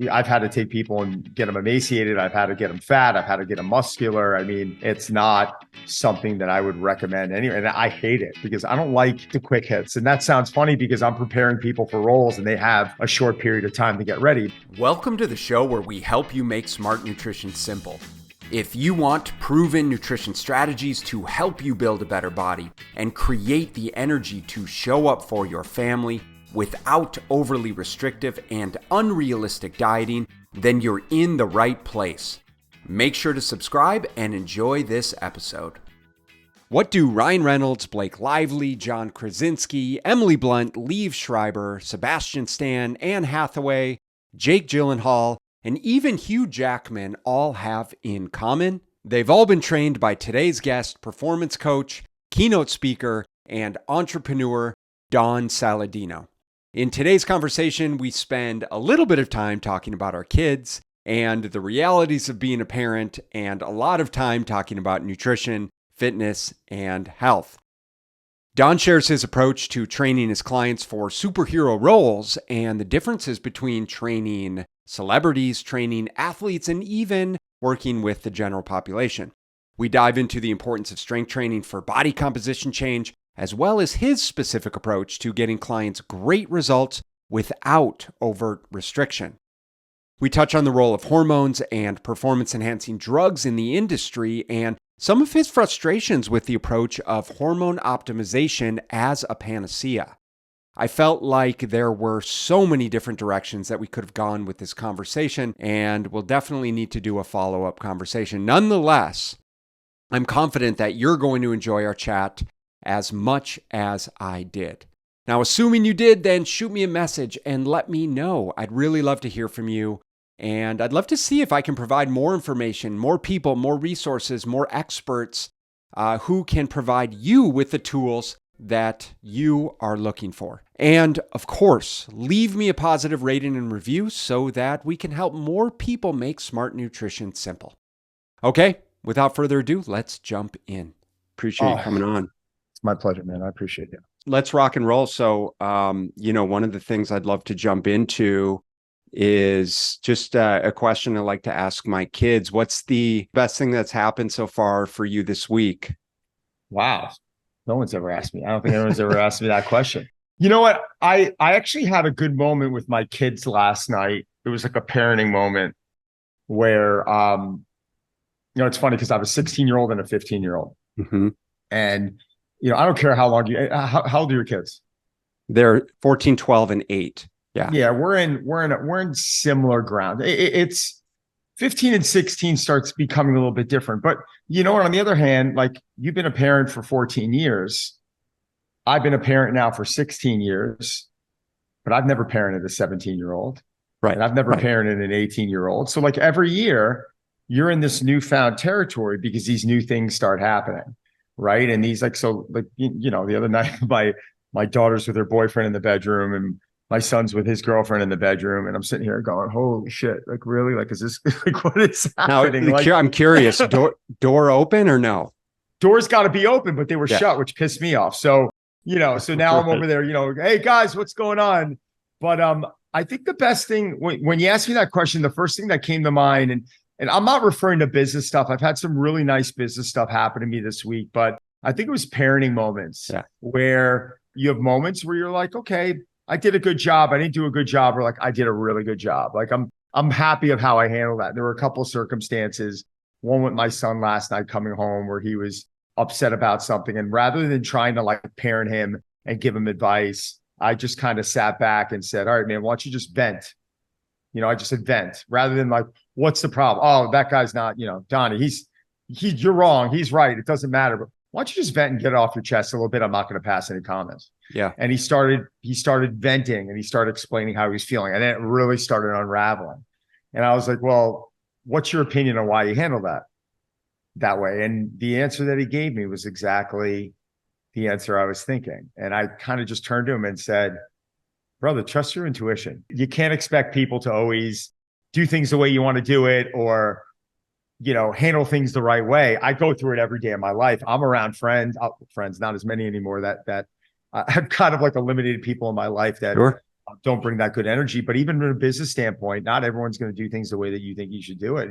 I've had to take people and get them emaciated. I've had to get them fat. I've had to get them muscular. I mean, it's not something that I would recommend anyway. And I hate it because I don't like the quick hits. And that sounds funny because I'm preparing people for roles and they have a short period of time to get ready. Welcome to the show where we help you make smart nutrition simple. If you want proven nutrition strategies to help you build a better body and create the energy to show up for your family without overly restrictive and unrealistic dieting, then you're in the right place. Make sure to subscribe and enjoy this episode. What do Ryan Reynolds, Blake Lively, John Krasinski, Emily Blunt, Liev Schreiber, Sebastian Stan, Anne Hathaway, Jake Gyllenhaal, and even Hugh Jackman all have in common? They've all been trained by today's guest, performance coach, keynote speaker, and entrepreneur, Don Saladino. In today's conversation, we spend a little bit of time talking about our kids and the realities of being a parent, and a lot of time talking about nutrition, fitness, and health. Don shares his approach to training his clients for superhero roles and the differences between training celebrities, training athletes, and even working with the general population. We dive into the importance of strength training for body composition change, as well as his specific approach to getting clients great results without overt restriction. We touch on the role of hormones and performance-enhancing drugs in the industry and some of his frustrations with the approach of hormone optimization as a panacea. I felt like there were so many different directions that we could have gone with this conversation, and we'll definitely need to do a follow-up conversation. Nonetheless, I'm confident that you're going to enjoy our chat as much as I did. Now, assuming you did, then shoot me a message and let me know. I'd really love to hear from you, and I'd love to see if I can provide more information, more people, more resources, more experts who can provide you with the tools that you are looking for. And of course, leave me a positive rating and review so that we can help more people make smart nutrition simple. Okay, without further ado, let's jump in. Appreciate you coming on. It's my pleasure, man. I appreciate it. Let's rock and roll. So, one of the things I'd love to jump into is just a question I like to ask my kids. What's the best thing that's happened so far for you this week? Wow. No one's ever asked me. I don't think anyone's ever asked me that question. You know what? I actually had a good moment with my kids last night. It was like a parenting moment where, it's funny because I have a 16-year-old and a 15-year-old. Mm-hmm. And, I don't care how long how old are your kids? They're 14, 12, and 8. Yeah. Yeah. We're in similar ground. It's 15 and 16 starts becoming a little bit different, but you know what? On the other hand, like you've been a parent for 14 years. I've been a parent now for 16 years, but I've never parented a 17-year-old. Right. And I've never parented an 18-year-old. So like every year you're in this newfound territory because these new things start happening. Right. And these the other night, my daughter's with her boyfriend in the bedroom and my son's with his girlfriend in the bedroom. And I'm sitting here going, holy shit. Like, really? Like, is this like, what is happening? Now, I'm curious, door open or no? Doors got to be open, but they were shut, which pissed me off. So, so now I'm over there, hey guys, what's going on? But I think the best thing when you asked me that question, the first thing that came to mind, and I'm not referring to business stuff. I've had some really nice business stuff happen to me this week, but I think it was parenting moments where you have moments where you're like, okay, I did a good job. I didn't do a good job, or like I did a really good job. Like I'm happy of how I handled that. There were a couple of circumstances. One with my son last night coming home where he was upset about something, and rather than trying to like parent him and give him advice, I just kind of sat back and said, all right, man, why don't you just vent? I just said vent rather than like, what's the problem? Oh, that guy's not, Donnie, you're wrong. He's right. It doesn't matter. But why don't you just vent and get it off your chest a little bit? I'm not going to pass any comments. Yeah. And he started venting and he started explaining how he was feeling. And then it really started unraveling. And I was like, well, what's your opinion on why you handle that way? And the answer that he gave me was exactly the answer I was thinking. And I kind of just turned to him and said, brother, trust your intuition. You can't expect people to always do things the way you want to do it or, handle things the right way. I go through it every day of my life. I'm around friends, not as many anymore, that I have kind of like eliminated people in my life that don't bring that good energy. But even from a business standpoint, not everyone's going to do things the way that you think you should do it.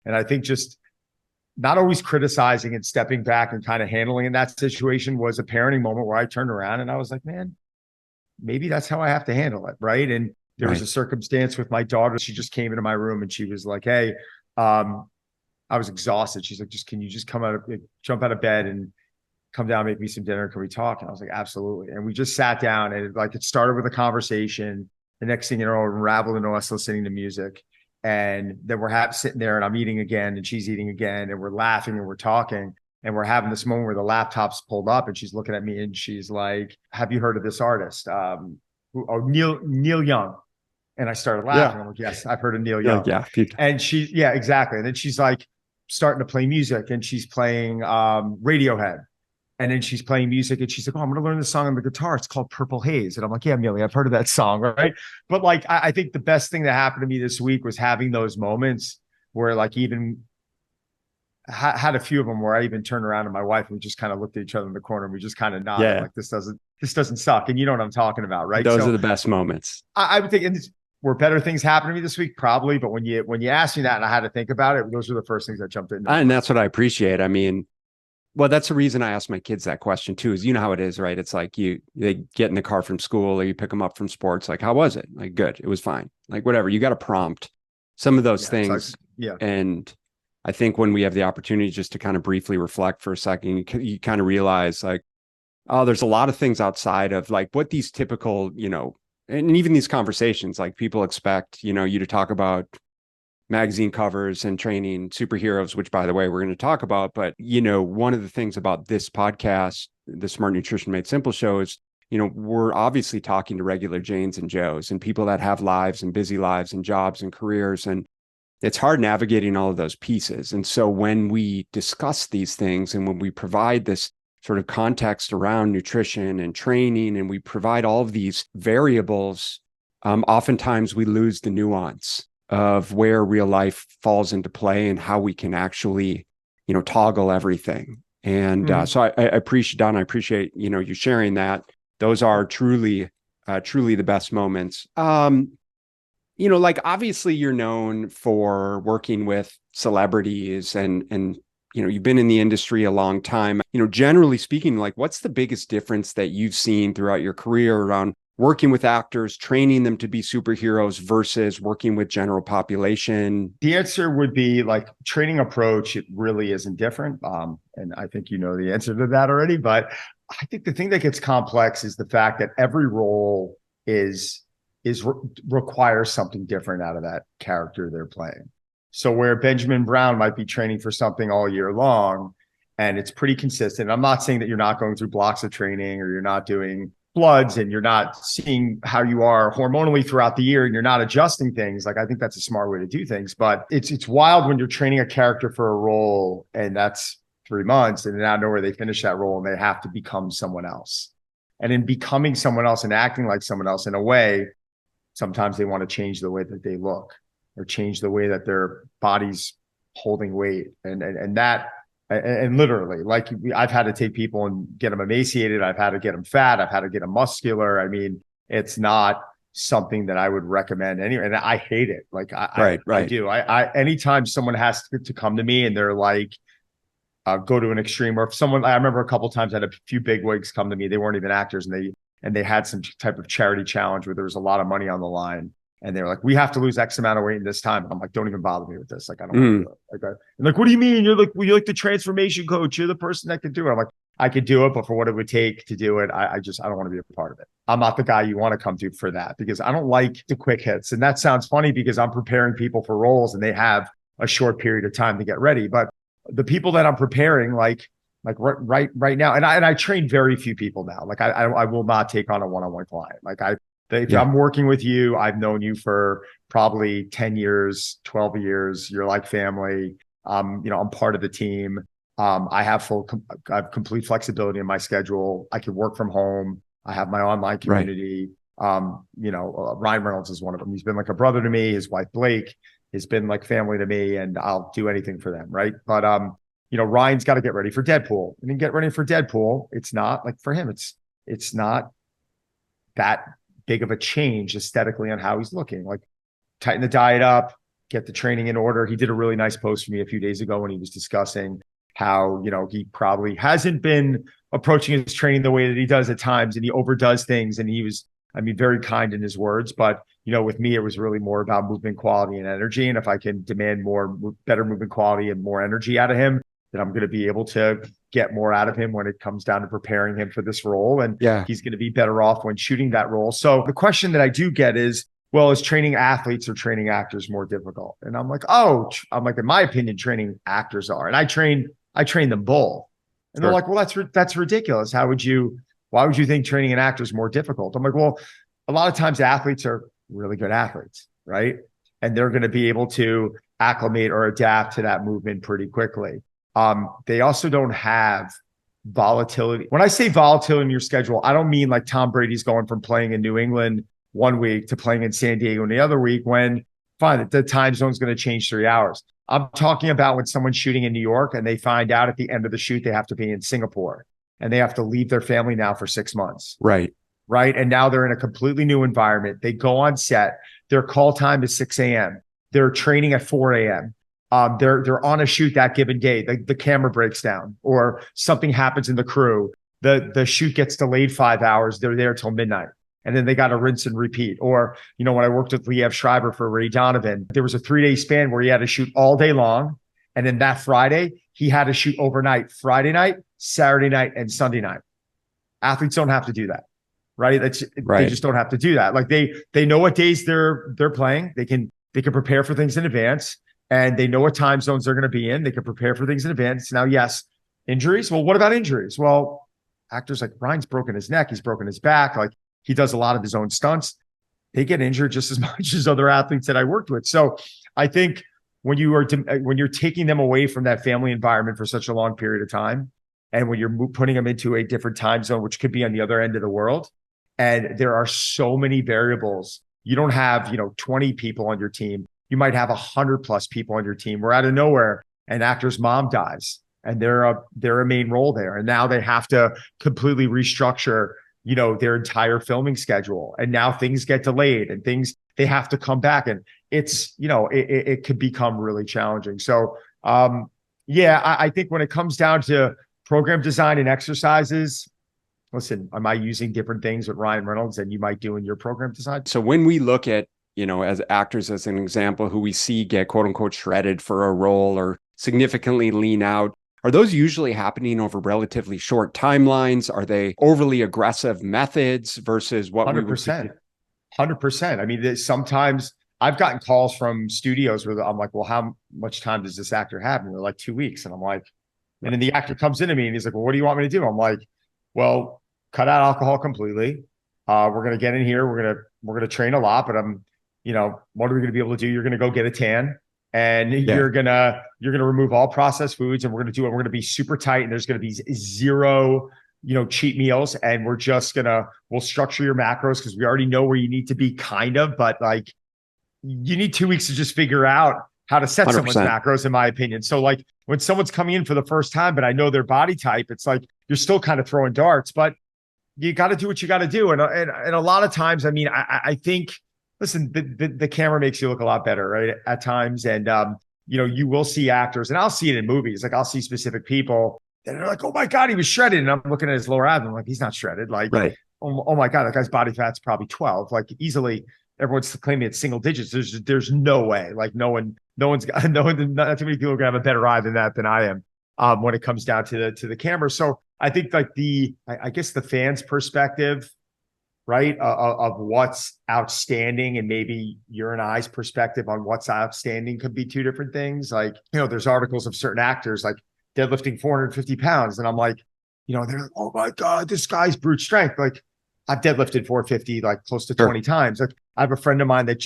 And I think just not always criticizing and stepping back and kind of handling in that situation was a parenting moment where I turned around and I was like, man, maybe that's how I have to handle it. Right. And there was a circumstance with my daughter. She just came into my room and she was like, hey, I was exhausted. She's like, can you just jump out of bed and come down, make me some dinner? Can we talk? And I was like, absolutely. And we just sat down and it started with a conversation. The next thing you know, it unraveled into us listening to music. And then we're sitting there and I'm eating again and she's eating again and we're laughing and we're talking and we're having this moment where the laptop's pulled up and she's looking at me and she's like, have you heard of this artist? Neil Young. And I started laughing. Yeah. I'm like, yes, I've heard of Neil Young. Yeah. And exactly. And then she's like starting to play music and she's playing Radiohead. And then she's playing music and she's like, oh, I'm going to learn this song on the guitar. It's called Purple Haze. And I'm like, yeah, Amelia, I've heard of that song. Right. But like, I think the best thing that happened to me this week was having those moments where like even had a few of them where I even turned around to my wife and we just kind of looked at each other in the corner and we just kind of nodded like this doesn't suck. And you know what I'm talking about, right? Those are the best moments. I would think, and were better things happening to me this week? Probably. But when you asked me that and I had to think about it, those were the first things that jumped in. And that's what I appreciate. I mean, well, that's the reason I ask my kids that question too, is you know how it is, right? It's like they get in the car from school or you pick them up from sports. Like, how was it? Like, good. It was fine. Like, whatever. You got to prompt some of those things. And I think when we have the opportunity just to kind of briefly reflect for a second, you kind of realize like, oh, there's a lot of things outside of like what these typical, and even these conversations, like people expect, you to talk about magazine covers and training superheroes, which by the way, we're going to talk about. But, one of the things about this podcast, the Smart Nutrition Made Simple show is, we're obviously talking to regular Janes and Joes and people that have lives and busy lives and jobs and careers. And it's hard navigating all of those pieces. And so when we discuss these things and when we provide this sort of context around nutrition and training, and we provide all of these variables, oftentimes we lose the nuance of where real life falls into play and how we can actually, toggle everything. And so I appreciate, Don, I appreciate, you sharing that. Those are truly the best moments. Like obviously you're known for working with celebrities and you've been in the industry a long time. Generally speaking, like what's the biggest difference that you've seen throughout your career around working with actors, training them to be superheroes versus working with general population? The answer would be like training approach. It really isn't different. And I think you know the answer to that already, but I think the thing that gets complex is the fact that every role requires something different out of that character they're playing. So where Benjamin Brown might be training for something all year long and it's pretty consistent. I'm not saying that you're not going through blocks of training or you're not doing bloods and you're not seeing how you are hormonally throughout the year and you're not adjusting things. Like I think that's a smart way to do things, but it's wild when you're training a character for a role and that's 3 months and then out of nowhere they finish that role and they have to become someone else. And in becoming someone else and acting like someone else in a way, sometimes they want to change the way that they look or change the way that their body's holding weight. And literally, like I've had to take people and get them emaciated. I've had to get them fat. I've had to get them muscular. I mean, it's not something that I would recommend anyway. And I hate it. Like I do. Anytime someone has to come to me and they're like, go to an extreme, or if someone, I remember a couple of times I had a few big wigs come to me. They weren't even actors and they had some type of charity challenge where there was a lot of money on the line. And they were like, we have to lose X amount of weight in this time. And I'm like, don't even bother me with this. Like, I don't want to do it. Like, and like, what do you mean? You're like the transformation coach. You're the person that can do it. I'm like, I could do it, but for what it would take to do it, I don't want to be a part of it. I'm not the guy you want to come to for that because I don't like the quick hits. And that sounds funny because I'm preparing people for roles and they have a short period of time to get ready. But the people that I'm preparing, like right now, and I train very few people now. Like I will not take on a one-on-one client. Like if I'm working with you, I've known you for probably 10 years, 12 years. You're like family. I'm part of the team. I have complete flexibility in my schedule. I can work from home. I have my online community. Ryan Reynolds is one of them. He's been like a brother to me. His wife, Blake, has been like family to me, and I'll do anything for them. Right. But, Ryan's got to get ready for Deadpool. And get ready for Deadpool. It's not like for him, it's not that big of a change aesthetically on how he's looking. Like tighten the diet up, get the training in order. He did a really nice post for me a few days ago when he was discussing how, he probably hasn't been approaching his training the way that he does at times, and he overdoes things. And he was, very kind in his words, but with me, it was really more about movement quality and energy. And if I can demand better movement quality and more energy out of him, then I'm going to be able to get more out of him when it comes down to preparing him for this role. And he's going to be better off when shooting that role. So the question that I do get is, well, is training athletes or training actors more difficult? And I'm like, in my opinion, training actors are. And I train them both. And they're like, well, that's ridiculous. Why would you think training an actor is more difficult? I'm like, well, a lot of times athletes are really good athletes, right? And they're going to be able to acclimate or adapt to that movement pretty quickly. They also don't have volatility. When I say volatility in your schedule, I don't mean like Tom Brady's going from playing in New England one week to playing in San Diego in the other week when, fine, the time zone's going to change 3 hours. I'm talking about when someone's shooting in New York and they find out at the end of the shoot they have to be in Singapore and they have to leave their family now for 6 months. Right. And now they're in a completely new environment. They go on set. Their call time is 6 a.m. They're training at 4 a.m. They're on a shoot that given day. The camera breaks down or something happens in the crew. The shoot gets delayed 5 hours. They're there till midnight. And then they got to rinse and repeat. Or, when I worked with Liev Schreiber for Ray Donovan, there was a 3-day span where he had to shoot all day long. And then that Friday, he had to shoot overnight, Friday night, Saturday night, and Sunday night. Athletes don't have to do that, right? They just don't have to do that. Like they know what days they're playing. They can prepare for things in advance, and they know what time zones they're going to be in. They can prepare for things in advance. Now, yes, injuries. Well, what about injuries? Well, actors like Ryan's broken his neck. He's broken his back. Like he does a lot of his own stunts. They get injured just as much as other athletes that I worked with. So I think when you're taking them away from that family environment for such a long period of time, and when you're putting them into a different time zone, which could be on the other end of the world, and there are so many variables, you don't have 20 people on your team. You might have 100+ people on your team. Where out of nowhere, an actor's mom dies, and they're a main role there, and now they have to completely restructure their entire filming schedule. And now things get delayed and they have to come back. And it's, it could become really challenging. So, I think when it comes down to program design and exercises, listen, am I using different things with Ryan Reynolds than you might do in your program design? So when we look at, as actors, as an example, who we see get quote unquote shredded for a role or significantly lean out, are those usually happening over relatively short timelines? Are they overly aggressive methods versus what 100%? 100%. Sometimes I've gotten calls from studios where I'm like, well, how much time does this actor have? And they're like 2 weeks. And I'm like, and then the actor comes into me and he's like, well, what do you want me to do? I'm like, well, cut out alcohol completely. We're going to get in here. We're going to train a lot, but what are we going to be able to do? You're going to go get a tan. And you're gonna remove all processed foods, and we're going to be super tight, and there's going to be zero, cheat meals, and we'll structure your macros because we already know where you need to be, kind of, but like you need 2 weeks to just figure out how to set 100%. Someone's macros, in my opinion. So like when someone's coming in for the first time, but I know their body type, it's like you're still kind of throwing darts, but you got to do what you got to do, and a lot of times, I think. Listen, the camera makes you look a lot better, right? At times. And, you will see actors, and I'll see it in movies. Like I'll see specific people that are like, oh my God, he was shredded. And I'm looking at his lower abdomen. I'm like, he's not shredded. Like, right. Oh my God, that guy's body fat's probably 12. Like easily, everyone's claiming it's single digits. There's no way. Like not too many people are gonna have a better eye than that than I am when it comes down to the camera. So I think like I guess the fans' perspective, right, of what's outstanding, and maybe your and I's perspective on what's outstanding could be two different things. Like, there's articles of certain actors like deadlifting 450 pounds. And I'm like, they're like, oh my God, this guy's brute strength. Like I've deadlifted 450 like close to 20 times. Like I have a friend of mine that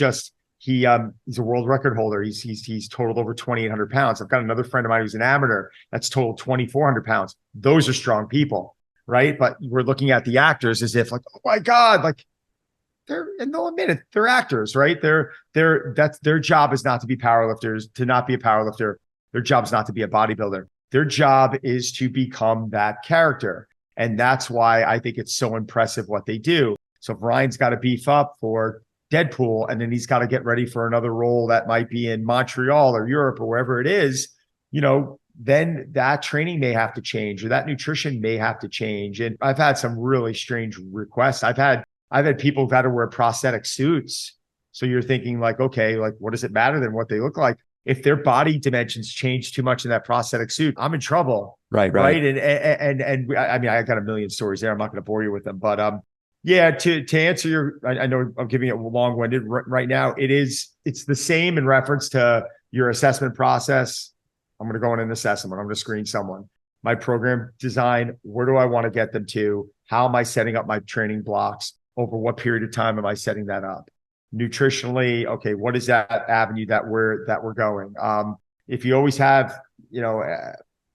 he's a world record holder. He's totaled over 2,800 pounds. I've got another friend of mine who's an amateur that's totaled 2,400 pounds. Those are strong people. Right. But we're looking at the actors as if like, oh my God, like and they'll admit it, they're actors, right? That's their job is not to be powerlifters, to not be a powerlifter. Their job is not to be a bodybuilder. Their job is to become that character. And that's why I think it's so impressive what they do. So if Ryan's got to beef up for Deadpool, and then he's got to get ready for another role that might be in Montreal or Europe or wherever it is, then that training may have to change, or that nutrition may have to change. And I've had some really strange requests. I've had people who've had to wear prosthetic suits. So you're thinking like, okay, like what does it matter then what they look like? If their body dimensions change too much in that prosthetic suit, I'm in trouble. Right. And I mean, I got a million stories there. I'm not going to bore you with them, but yeah, to answer I know I'm giving it long-winded right now. It's the same in reference to your assessment process. I'm going to go in an assessment. I'm going to screen someone. My program design, where do I want to get them to? How am I setting up my training blocks? Over what period of time am I setting that up? Nutritionally, okay, what is that avenue that we're going? If you always have,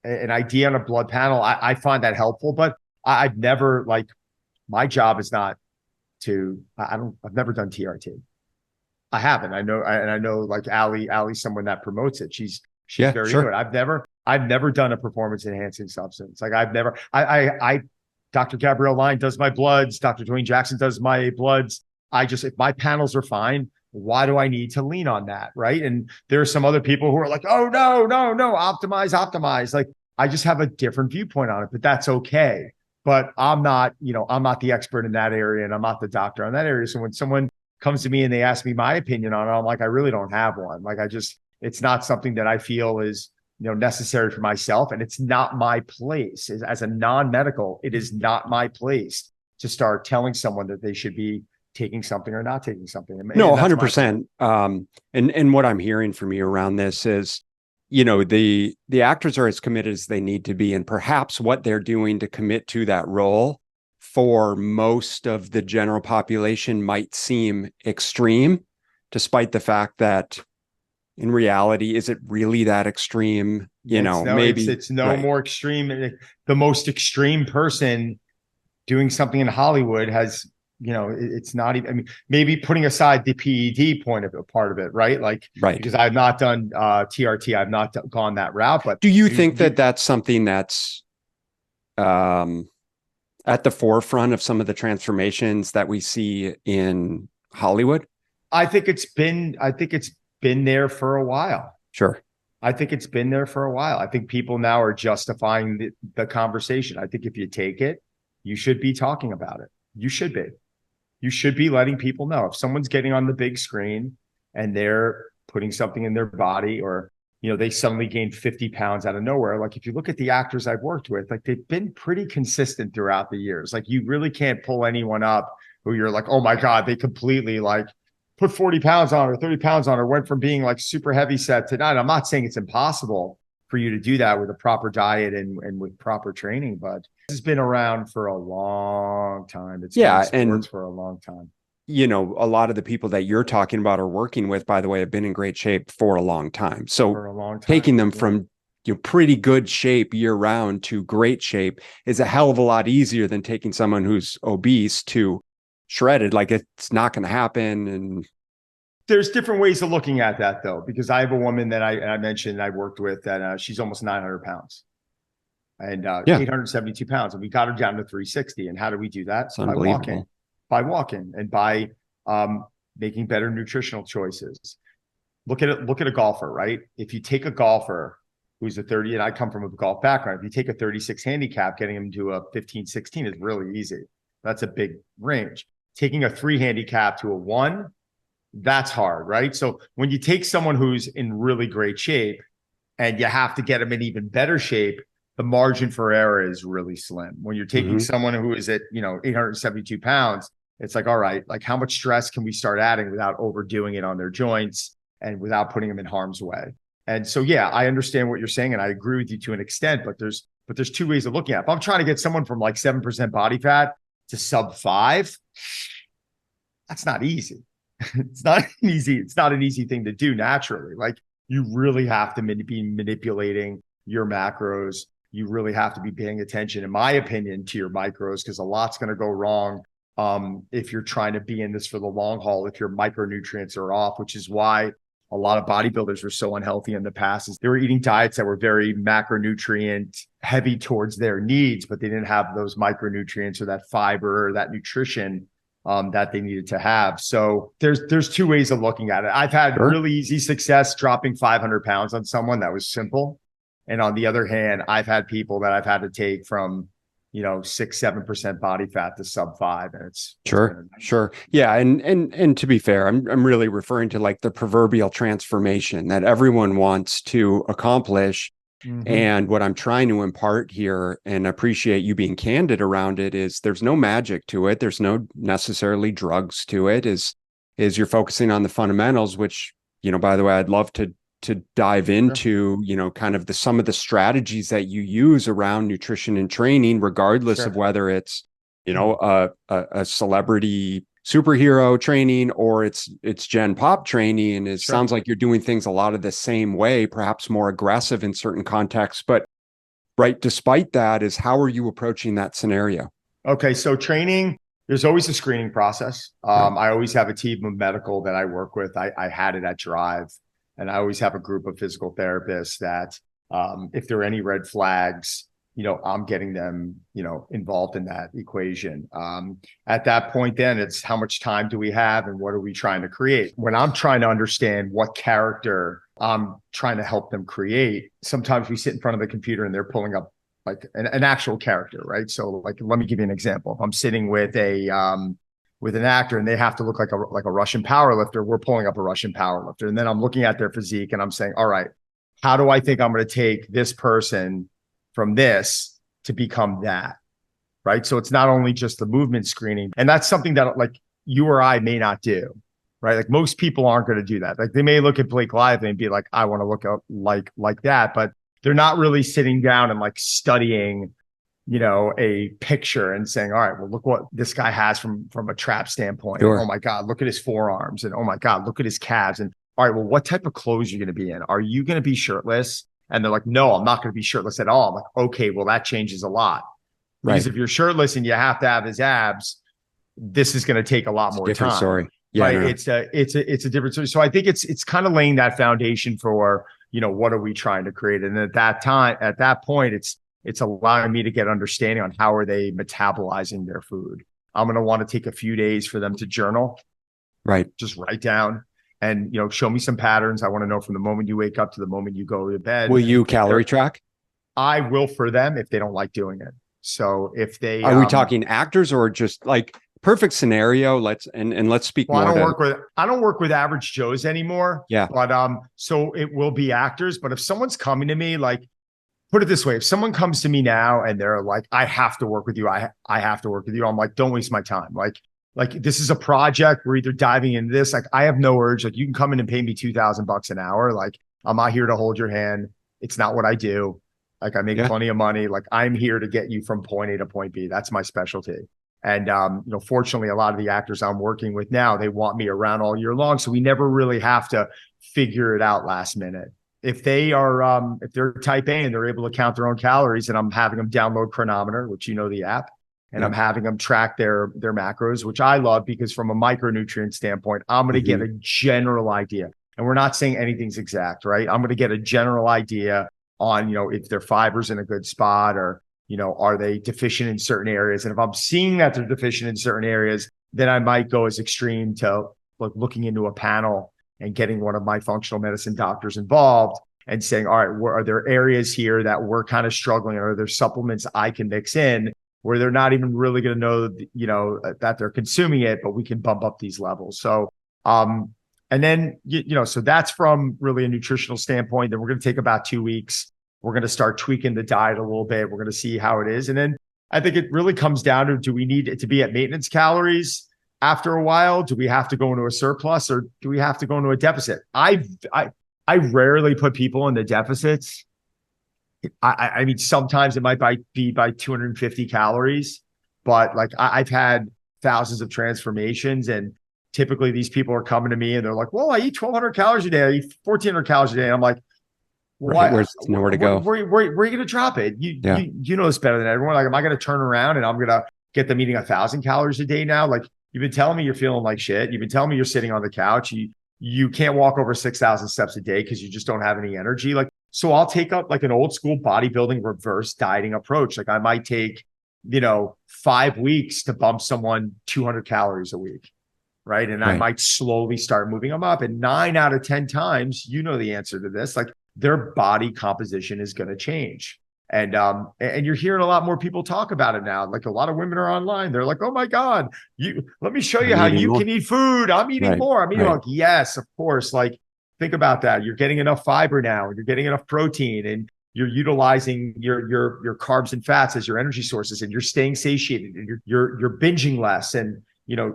an idea on a blood panel, I find that helpful, but I've never my job is not I've never done TRT. I haven't. I know like Allie's someone that promotes it. She's very good. I've never done a performance enhancing substance. Like Dr. Gabrielle Line does my bloods. Dr. Dwayne Jackson does my bloods. If my panels are fine, why do I need to lean on that? Right. And there are some other people who are like, oh, no, optimize. Like, I just have a different viewpoint on it, but that's okay. But I'm not the expert in that area, and I'm not the doctor on that area. So when someone comes to me and they ask me my opinion on it, I'm like, I really don't have one. Like, it's not something that I feel is, necessary for myself. And it's not my place as a non-medical. It is not my place to start telling someone that they should be taking something or not taking something. No, 100%. And what I'm hearing from you around this is, the actors are as committed as they need to be. And perhaps what they're doing to commit to that role for most of the general population might seem extreme, despite the fact that in reality, is it really that extreme? Maybe it's more extreme. The most extreme person doing something in Hollywood has, it's not even, I mean, maybe putting aside the PED part of it, right? Because I've not done TRT, I've not gone that route. But do you think that that's something that's at the forefront of some of the transformations that we see in Hollywood? I think it's been there for a while. Sure. I think it's been there for a while. I think people now are justifying the conversation. I think if you take it, you should be talking about it. You should be letting people know if someone's getting on the big screen and they're putting something in their body, or, they suddenly gained 50 pounds out of nowhere. Like, if you look at the actors I've worked with, like, they've been pretty consistent throughout the years. Like, you really can't pull anyone up who you're like, oh my God, they completely put 40 pounds on or 30 pounds on, or went from being super heavy set to not. I'm not saying it's impossible for you to do that with a proper diet and with proper training, but this has been around for a long time. It's been sports for a long time. A lot of the people that you're talking about or working with, by the way, have been in great shape for a long time. So taking them from pretty good shape year round to great shape is a hell of a lot easier than taking someone who's obese to shredded. Like, it's not going to happen. And there's different ways of looking at that, though, because I have a woman that I mentioned I worked with that she's almost 900 pounds and 872 pounds, and we got her down to 360. And how do we do that? By walking and by making better nutritional choices. Look at a golfer, right? If you take a golfer who's a 30, and I come from a golf background, if you take a 36 handicap, getting him to a 15, 16 is really easy. That's a big range. Taking a 3 handicap to a 1, that's hard, right? So when you take someone who's in really great shape and you have to get them in even better shape, the margin for error is really slim. When you're taking someone who is at, 872 pounds, it's like, all right, how much stress can we start adding without overdoing it on their joints and without putting them in harm's way? And so, yeah, I understand what you're saying, and I agree with you to an extent, but there's 2 ways of looking at it. If I'm trying to get someone from 7% body fat to sub 5, that's not easy. It's not an easy thing to do naturally. You really have to be manipulating your macros. You really have to be paying attention, in my opinion, to your micros, because a lot's going to go wrong if you're trying to be in this for the long haul, if your micronutrients are off, which is why a lot of bodybuilders were so unhealthy in the past. Is they were eating diets that were very macronutrient heavy towards their needs, but they didn't have those micronutrients or that fiber or that nutrition that they needed to have. So there's two ways of looking at it. I've had really easy success dropping 500 pounds on someone. That was simple. And on the other hand, I've had people that I've had to take from, 6-7% body fat to sub 5, and it's sure. Yeah. And to be fair, I'm really referring to like the proverbial transformation that everyone wants to accomplish. And what I'm trying to impart here, and appreciate you being candid around it, is there's no magic to it. There's no necessarily drugs to it. Is you're focusing on the fundamentals, which, by the way, I'd love to dive into, kind of some of the strategies that you use around nutrition and training, regardless of whether it's, a celebrity superhero training or it's gen pop training. And it sounds like you're doing things a lot of the same way, perhaps more aggressive in certain contexts. But despite that, is how are you approaching that scenario? Okay. So training, there's always a screening process. I always have a team of medical that I work with. I had it at Drive. And I always have a group of physical therapists that if there are any red flags, I'm getting them, involved in that equation. At that point, then it's how much time do we have and what are we trying to create? When I'm trying to understand what character I'm trying to help them create, sometimes we sit in front of the computer and they're pulling up like an actual character, right? So like, let me give you an example. If I'm sitting with with an actor and they have to look like a Russian powerlifter, we're pulling up a Russian powerlifter. And then I'm looking at their physique and I'm saying, all right, how do I think I'm going to take this person from this to become that? Right. So it's not only just the movement screening. And that's something that like you or I may not do. Right. Like most people aren't going to do that. Like they may look at Blake Lively and be like, I want to look up like that, but they're not really sitting down and like studying a picture and saying, all right, well, look what this guy has from a trap standpoint. Oh my God, look at his forearms. And oh my God, look at his calves. And all right, well, what type of clothes are you going to be in? Are you going to be shirtless? And they're like, no, I'm not going to be shirtless at all. I'm like, okay, well, that changes a lot. Because if you're shirtless and you have to have his abs, this is going to take a lot more different time. Story. Yeah, right. It's a different story. So I think it's kind of laying that foundation for, what are we trying to create? And at that point, it's allowing me to get understanding on how are they metabolizing their food. I'm going to want to take a few days for them to journal, just write down and, show me some patterns. I want to know from the moment you wake up to the moment you go to bed. Will you calorie track? I will for them if they don't like doing it. So if they, are we talking actors or just like perfect scenario? Let's speak more. I don't work with average Joes anymore. Yeah. But, so it will be actors, but if someone's coming to me, like, put it this way, if someone comes to me now and they're like, I have to work with you. I have to work with you. I'm like, don't waste my time. Like this is a project. We're either diving into this. Like I have no urge. Like you can come in and pay me $2,000 an hour. Like I'm not here to hold your hand. It's not what I do. Like I make plenty of money. Like I'm here to get you from point A to point B. That's my specialty. And, fortunately, a lot of the actors I'm working with now, they want me around all year long. So we never really have to figure it out last minute. If they are, if they're type A and they're able to count their own calories, and I'm having them download Chronometer, which the app, and I'm having them track their macros, which I love because from a micronutrient standpoint, I'm going to get a general idea. And we're not saying anything's exact, right? I'm going to get a general idea on, if their fiber's in a good spot or, are they deficient in certain areas? And if I'm seeing that they're deficient in certain areas, then I might go as extreme to looking into a panel and getting one of my functional medicine doctors involved and saying, all right, are there areas here that we're kind of struggling? Or are there supplements I can mix in where they're not even really going to know, that they're consuming it, but we can bump up these levels. So, and then, so that's from really a nutritional standpoint. Then we're going to take about 2 weeks. We're going to start tweaking the diet a little bit. We're going to see how it is. And then I think it really comes down to, do we need it to be at maintenance calories? After a while, do we have to go into a surplus or do we have to go into a deficit? I rarely put people into deficits. I mean, sometimes it might be by 250 calories, but like I've had thousands of transformations, and typically these people are coming to me and they're like, well, I eat 1,200 calories a day. I eat 1,400 calories a day. And I'm like, why? There's nowhere to go. Where are you going to drop it? You know this better than everyone. Like, am I going to turn around and I'm going to get them eating 1,000 calories a day now? Like, you've been telling me you're feeling like shit. You've been telling me you're sitting on the couch. You can't walk over 6,000 steps a day because you just don't have any energy. Like, so I'll take up like an old school bodybuilding reverse dieting approach. Like I might take, 5 weeks to bump someone 200 calories a week. Right. And I might slowly start moving them up. And 9 out of 10 times, the answer to this, like their body composition is going to change. And you're hearing a lot more people talk about it now. Like a lot of women are online. They're like, oh my God, let me show you how you can eat food. I'm eating more. I'm eating like, yes, of course. Like, think about that. You're getting enough fiber now, and you're getting enough protein, and you're utilizing your carbs and fats as your energy sources, and you're staying satiated, and you're binging less, and